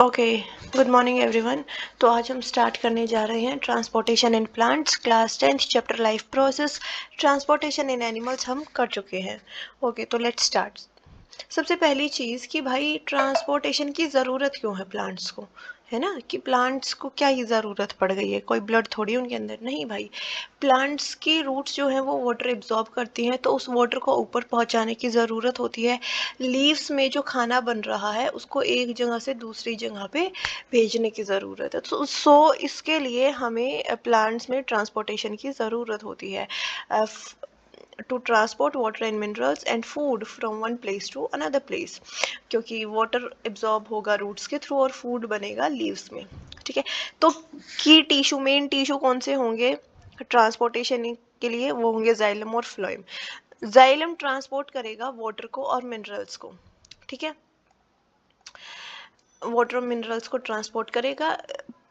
Okay, good morning everyone. तो आज हम स्टार्ट करने जा रहे हैं transportation in plants, class 10th, chapter life process. Transportation in animals हम कर चुके हैं। ओके, तो लेट्स स्टार्ट। सबसे पहली चीज़ कि भाई ट्रांसपोर्टेशन की ज़रूरत क्यों है प्लांट्स को, है ना, कि प्लांट्स को क्या ये ज़रूरत पड़ गई है, कोई ब्लड थोड़ी उनके अंदर नहीं भाई। प्लांट्स की रूट्स जो हैं वो वाटर एब्जॉर्ब करती हैं, तो उस वाटर को ऊपर पहुंचाने की ज़रूरत होती है। लीव्स में जो खाना बन रहा है उसको एक जगह से दूसरी जगह पे भेजने की ज़रूरत है। तो इसके लिए हमें प्लांट्स में ट्रांसपोर्टेशन की ज़रूरत होती है, to transport water and minerals and food from one place to another place, क्योंकि वाटर एब्जॉर्ब होगा रूट्स के थ्रू और फूड बनेगा लीव्स में। ठीक है, तो की टिश्यू, मेन टिश्यू कौन से होंगे ट्रांसपोर्टेशन के लिए? वो होंगे जाइलम और फ्लोएम। जाइलम ट्रांसपोर्ट करेगा वाटर को और मिनरल्स को। ठीक है, वाटर और मिनरल्स को ट्रांसपोर्ट करेगा।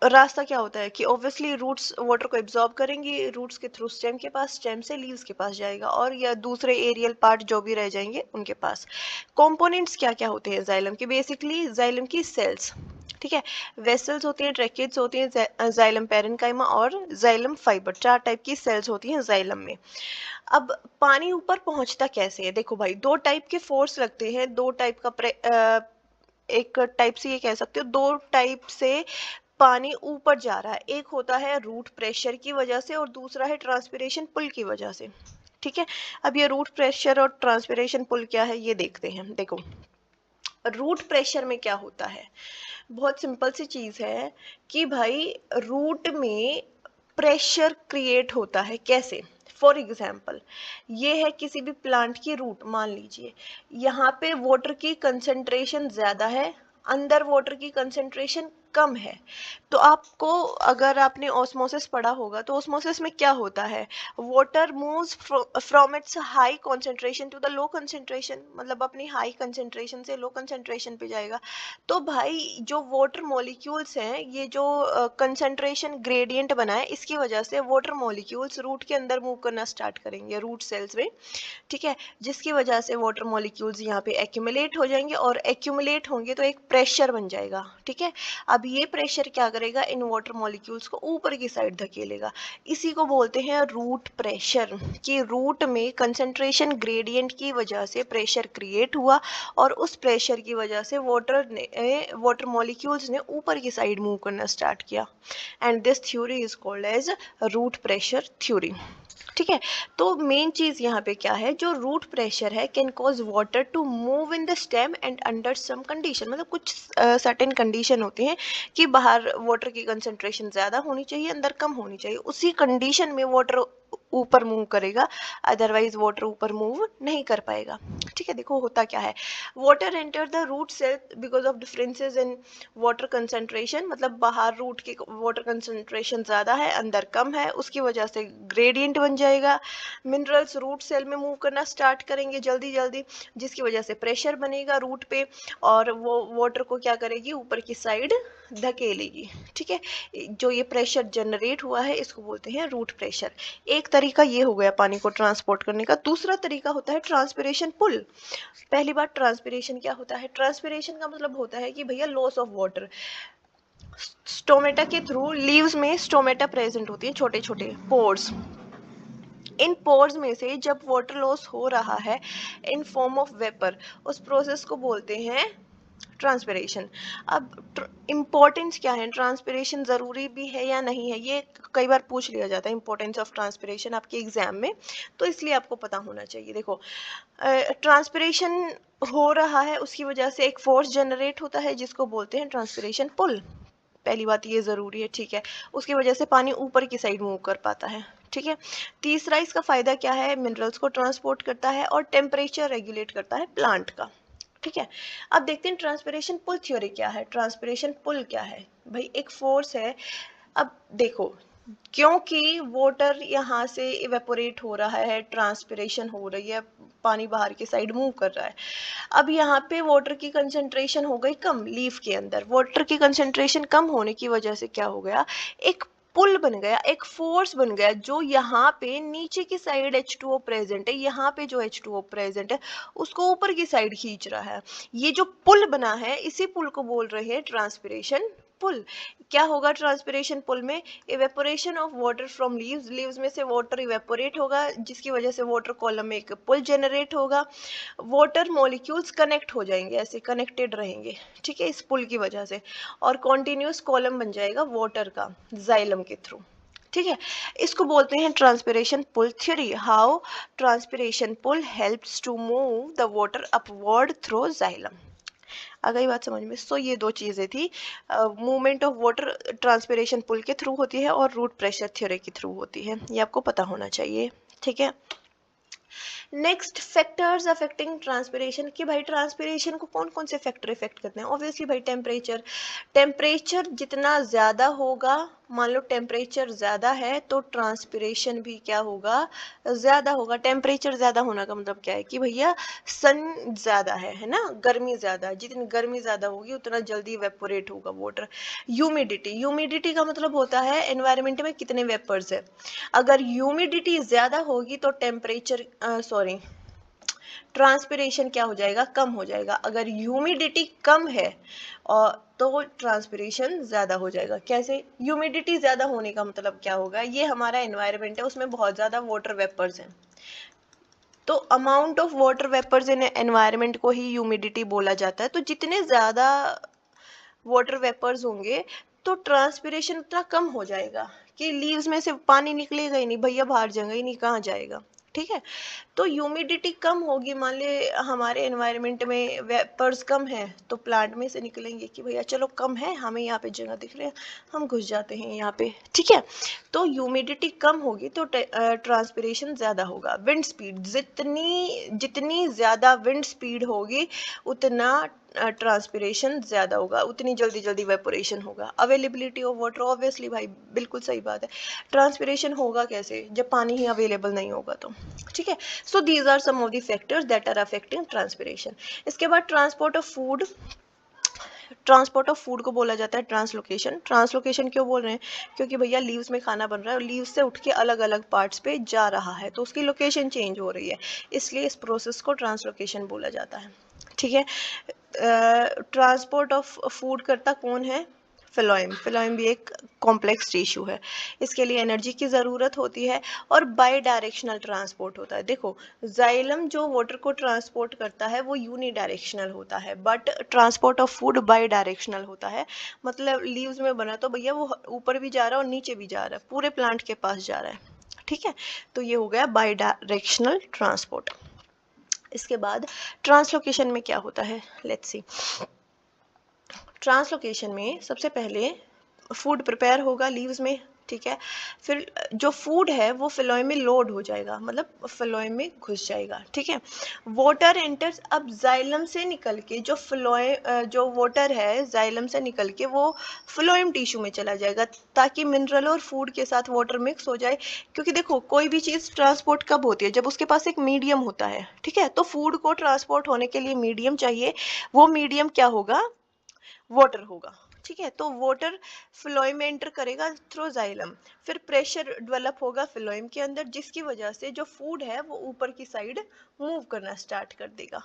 रास्ता क्या होता है कि ऑब्वियसली रूट्स वाटर को एब्जॉर्ब करेंगी, रूट्स के थ्रू स्टेम के पास, स्टेम से लीव्स के पास जाएगा, और या दूसरे एरियल पार्ट जो भी रह जाएंगे उनके पास। कंपोनेंट्स क्या क्या होते हैं जाइलम के? बेसिकली जाइलम की सेल्स, ठीक है, वेसल्स होती हैं, ट्रैकेट्स होती हैं, जाइलम पेरेन्काइमा और जाइलम फाइबर, 4 टाइप की सेल्स होती हैं जाइलम में। अब पानी ऊपर पहुंचता कैसे है? देखो भाई, 2 टाइप के फोर्स लगते हैं, 2 टाइप का एक टाइप से ये कह सकते हो, 2 टाइप से पानी ऊपर जा रहा है। एक होता है रूट प्रेशर की वजह से और दूसरा है ट्रांसपिरेशन पुल की वजह से। ठीक है, अब ये रूट प्रेशर और ट्रांसपिरेशन पुल क्या है ये देखते हैं। देखो, रूट प्रेशर में क्या होता है, बहुत सिंपल सी चीज है कि भाई रूट में प्रेशर क्रिएट होता है। कैसे? फॉर एग्जाम्पल, ये है किसी भी प्लांट की रूट, मान लीजिए यहाँ पे वाटर की कंसंट्रेशन ज्यादा है, अंदर वाटर की कंसंट्रेशन कम है। तो आपको, अगर आपने ऑस्मोसिस पढ़ा होगा, तो ऑस्मोसिस में क्या होता है, water moves from its high concentration to the low concentration, मतलब अपनी हाई कंसंट्रेशन से लो कंसंट्रेशन पे जाएगा। तो भाई जो वाटर मॉलिक्यूल्स हैं, ये जो कंसंट्रेशन ग्रेडियंट बना है, इसकी वजह से वाटर मॉलिक्यूल्स रूट के अंदर मूव करना स्टार्ट करेंगे, रूट सेल्स में। ठीक है, जिसकी वजह से वाटर मॉलिक्यूल्स यहाँ पे एक्यूमुलेट हो जाएंगे, और एक्यूमुलेट होंगे तो एक प्रेशर बन जाएगा। ठीक है, अब ये प्रेशर क्या करेगा, इन वाटर मॉलिक्यूल्स को ऊपर की साइड धकेलेगा। इसी को बोलते हैं रूट प्रेशर, कि रूट में कंसंट्रेशन ग्रेडियंट की वजह से प्रेशर क्रिएट हुआ, और उस प्रेशर की वजह से वाटर मॉलिक्यूल्स ने ऊपर की साइड मूव करना स्टार्ट किया, and this theory is called as root pressure theory. ठीक है, तो मेन चीज यहाँ पे क्या है, जो रूट प्रेशर है can cause water to move in the stem and under some condition, मतलब कुछ सर्टेन कंडीशन होती हैं कि बाहर वाटर की कंसंट्रेशन ज्यादा होनी चाहिए, अंदर कम होनी चाहिए, उसी कंडीशन में वाटर ऊपर मूव करेगा, अदरवाइज वाटर ऊपर मूव नहीं कर पाएगा। ठीक है, देखो होता क्या है, water enter the root cell because of differences in water concentration, मतलब बाहर रूट की वाटर कंसंट्रेशन ज्यादा है, अंदर कम है, उसकी वजह से ग्रेडियंट बन जाएगा। मिनरल्स रूट सेल में मूव करना स्टार्ट करेंगे जल्दी जल्दी, जिसकी वजह से प्रेशर बनेगा रूट पे, और वो वाटर को क्या करेगी, ऊपर की साइड धकेलेगी। ठीक है, जो ये प्रेशर जनरेट हुआ है इसको बोलते हैं रूट प्रेशर। एक तरीका ये हो गया पानी को ट्रांसपोर्ट करने का। दूसरा तरीका होता है ट्रांसपिरेशन पुल। पहली बात, ट्रांसपिरेशन क्या होता है? ट्रांसपिरेशन का मतलब होता है कि भैया लॉस ऑफ वाटर। स्टोमेटा के थ्रू, लीव्स में स्टोमेटा प्रेजेंट होती है, छोटे छोटे पोर्स। इन पोर्स में से जब वाटर लॉस हो रहा है इन फॉर्म ऑफ वेपर, उस प्रोसेस को बोलते हैं ट्रांसपिरेशन। अब इम्पोर्टेंस क्या है, ट्रांसपिरेशन जरूरी भी है या नहीं है, ये कई बार पूछ लिया जाता है, इम्पोर्टेंस ऑफ ट्रांसपिरेशन आपके एग्जाम में, तो इसलिए आपको पता होना चाहिए। देखो, ट्रांसपिरेशन हो रहा है, उसकी वजह से एक फोर्स जनरेट होता है जिसको बोलते हैं ट्रांसपिरेशन पुल। पहली बात ये जरूरी है, ठीक है, उसकी वजह से पानी ऊपर की साइड मूव कर पाता है। ठीक है, तीसरा इसका फायदा क्या है, मिनरल्स को ट्रांसपोर्ट करता है और टेम्परेचर रेगुलेट करता है प्लांट का। ठीक है, अब देखते हैं ट्रांसपिरेशन पुल थ्योरी क्या है। ट्रांसपिरेशन पुल क्या है भाई? एक फोर्स है। अब देखो, क्योंकि वाटर यहाँ से इवेपोरेट हो रहा है, ट्रांसपिरेशन हो रही है, पानी बाहर की साइड मूव कर रहा है। अब यहाँ पे वाटर की कंसंट्रेशन हो गई कम, लीफ के अंदर वाटर की कंसंट्रेशन कम होने की वजह से क्या हो गया, एक पुल बन गया, एक फोर्स बन गया, जो यहाँ पे नीचे की साइड H2O प्रेजेंट है, यहाँ पे जो H2O प्रेजेंट है उसको ऊपर की साइड खींच रहा है। ये जो पुल बना है, इसी पुल को बोल रहे हैं ट्रांसपिरेशन पुल। क्या होगा ट्रांसपिरेशन पुल में? Evaporation of water from leaves, leaves में से वाटर इवेपोरेट होगा, जिसकी वजह से वाटर कॉलम में एक पुल जनरेट होगा। वाटर मॉलिक्यूल्स कनेक्ट हो जाएंगे, ऐसे कनेक्टेड रहेंगे, ठीक है, इस पुल की वजह से, और कॉन्टिन्यूस कॉलम बन जाएगा वाटर का जाइलम के थ्रू, ठीक है। इसको बोलते हैं transpiration pull theory. How transpiration pull helps to move the water upward through xylem. आ गई बात समझ में? सो ये दो चीजें थी, movement of water transpiration pull के थ्रू होती है और रूट प्रेशर थ्योरी के थ्रू होती है, ये आपको पता होना चाहिए, ठीक है। नेक्स्ट, फैक्टर्स अफेक्टिंग ट्रांसपिरेशन, कि भाई ट्रांसपिरेशन को कौन कौन से फैक्टर इफेक्ट करते हैं? ऑब्वियसली भाई टेम्परेचर, टेम्परेचर जितना ज़्यादा होगा, मान लो टेम्परेचर ज़्यादा है तो ट्रांसपिरेशन भी क्या होगा? ज़्यादा होगा। टेम्परेचर ज़्यादा होने का मतलब क्या है? कि भैया सन ज़्यादा है ना, गर्मी ज़्यादा, जितनी गर्मी ज़्यादा होगी उतना जल्दी इवेपोरेट होगा वाटर। ह्यूमिडिटी, ह्यूमिडिटी का मतलब होता है एनवायरनमेंट में कितने वेपर्स है। अगर ह्यूमिडिटी ज़्यादा होगी तो टेम्परेचर सॉरी ट्रांसपिरेशन क्या हो जाएगा? कम हो जाएगा। अगर ह्यूमिडिटी कम है और तो ट्रांसपिरेशन ज़्यादा हो जाएगा। कैसे? ह्यूमिडिटी ज़्यादा होने का मतलब क्या होगा? ये हमारा एनवायरनमेंट है, उसमें बहुत ज़्यादा वाटर वेपर्स हैं, तो amount of water vapours in environment को ही ह्यूमिडिटी बोला जाता है। तो जितने ज़्यादा वाटर वेपर्स होंगे तो ट्रांसपिरेशन उतना कम हो जाएगा कि लीव्स में से पानी निकलेगा ही नहीं, भैया बाहर जाएगा ही नहीं, कहाँ जाएगा, ठीक है। तो ह्यूमिडिटी कम होगी, मान ले हमारे एनवायरनमेंट में वेपर्स कम है तो प्लांट में से निकलेंगे कि भैया चलो कम है, हमें यहाँ पे जगह दिख रहे हैं, हम घुस जाते हैं यहाँ पे, ठीक है। तो ह्यूमिडिटी कम होगी तो ट्रांसपिरेशन ज़्यादा होगा। विंड स्पीड, जितनी जितनी ज़्यादा विंड स्पीड होगी उतना ट्रांसपिरेशन ज़्यादा होगा, उतनी जल्दी जल्दी वेपोरेशन होगा। अवेलेबिलिटी ऑफ वाटर, ऑब्वियसली भाई बिल्कुल सही बात है, ट्रांसपिरेशन होगा कैसे? जब पानी ही अवेलेबल नहीं होगा तो, ठीक है। So these are some of the factors that are affecting transpiration. इसके बाद transport of food, transport of food को बोला जाता है ट्रांसलोकेशन। ट्रांसलोकेशन क्यों बोल रहे हैं? क्योंकि भैया लीव्स में खाना बन रहा है और लीव्स से उठ के अलग अलग पार्ट्स पे जा रहा है, तो उसकी लोकेशन चेंज हो रही है, इसलिए इस प्रोसेस को ट्रांसलोकेशन बोला जाता है, ठीक है। ट्रांसपोर्ट ऑफ फूड करता कौन है? फिलोएम। फिलोएम भी एक कॉम्प्लेक्स टिश्यू है, इसके लिए एनर्जी की ज़रूरत होती है और बाई डायरेक्शनल ट्रांसपोर्ट होता है। देखो, जाइलम जो वाटर को ट्रांसपोर्ट करता है वो यूनी डायरेक्शनल होता है, but transport of food by directional होता है। मतलब लीव्स में बना तो भैया वो ऊपर भी जा रहा है और नीचे भी जा रहा है, पूरे प्लांट के पास जा रहा है, ठीक है। तो ये हो गया बाई डायरेक्शनल ट्रांसपोर्ट। इसके बाद ट्रांसलोकेशन में क्या होता है? Let's see. ट्रांसलोकेशन में सबसे पहले फूड प्रिपेयर होगा लीव्स में, ठीक है। फिर जो फूड है वो फिलोएम में लोड हो जाएगा, मतलब फिलोएम में घुस जाएगा, ठीक है। वाटर एंटर्स, अब जाइलम से निकल के जो फिलोएम, जो वाटर है जाइलम से निकल के वो फिलोएम टिश्यू में चला जाएगा, ताकि मिनरल और फूड के साथ वाटर मिक्स हो जाए। क्योंकि देखो, कोई भी चीज़ ट्रांसपोर्ट कब होती है? जब उसके पास एक मीडियम होता है, ठीक है। तो फूड को ट्रांसपोर्ट होने के लिए मीडियम चाहिए, वो मीडियम क्या होगा? वाटर होगा, ठीक है। तो वाटर फ्लोएम में एंटर करेगा थ्रू जाइलम, फिर प्रेशर डेवलप होगा फ्लोएम के अंदर, जिसकी वजह से जो फूड है वो ऊपर की साइड मूव करना स्टार्ट कर देगा,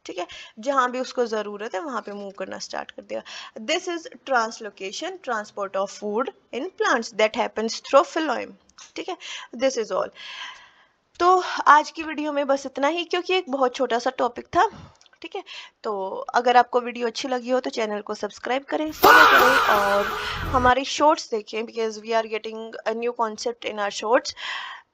ठीक है। जहां भी उसको जरूरत है वहां पे मूव करना स्टार्ट कर देगा। This is translocation, transport of food in plants that happens through phloem, ठीक है। This is all. तो आज की वीडियो में बस इतना ही, क्योंकि एक बहुत छोटा सा टॉपिक था, ठीक है। तो अगर आपको वीडियो अच्छी लगी हो तो चैनल को सब्सक्राइब करें, फॉलो करें और हमारे शॉर्ट्स देखें, because we are getting a new concept in our shorts.